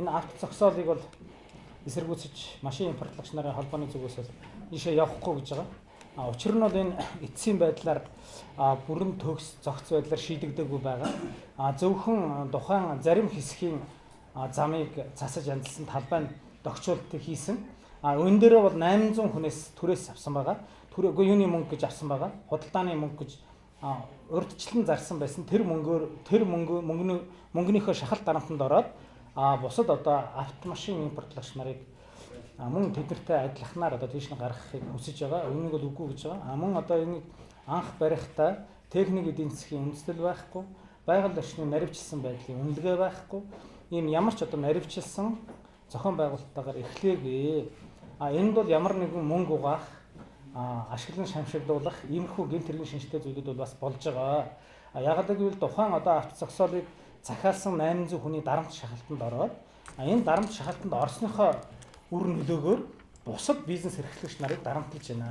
энэ авто зогсоолыг бол эсэргүүцэж машин импортлагч нарын холбооны зүгээс ийшээ явахгүй гэж байгаа. Учир нь бол энэ эцсийн байдлаар бүрэн төгс зогц байдлаар шийдэгдээгүй байгаа. Зөвхөн тухайн зарим хэсгийн замыг засаж янзлсан талбай нь догчуултыг хийсэн. Үүн дээрээ бол 800 хүнээс түрээс авсан байгаа. Түрээгүй юуны мөнгө гэж авсан байгаа. Худалдааны мөнгө гэж урдчлан зарсан байсан. Тэр мөнгөнийхөө шахалт дарамтанд ороод бусад одоо автомашин импортлагч нарыг мөн тэднэртэй адилханаар одоо тийш нь гаргахыг хүсэж байгаа. Үүнийг бол үгүй гэж байгаа. Мөн одоо энийг анх барихтаа техник эдийн засгийн үндэслэл байхгүй, байгаль орчны наривчлсан байдлын үнэлгээ байхгүй, ийм ямар ч одоо наривчлсан зохион байгуулалттайгаар эхлэегээ. Энд бол ямар нэгэн мөнгө угаах, ашиглан шамшигдуулах, иймэрхүү гэмт хэргийн шинжтэй зүйлүүд бол бас болж байгаа. Яагаад гэвэл тухайн одоо авто зогсоолыг захиалсан 800 хүний дарамт шахалтанд ороод энэ дарамт шахалтанд орсныхоо үр нөлөөгөөр бусад бизнес эрхлэгч нарыг дарамтлаж байна.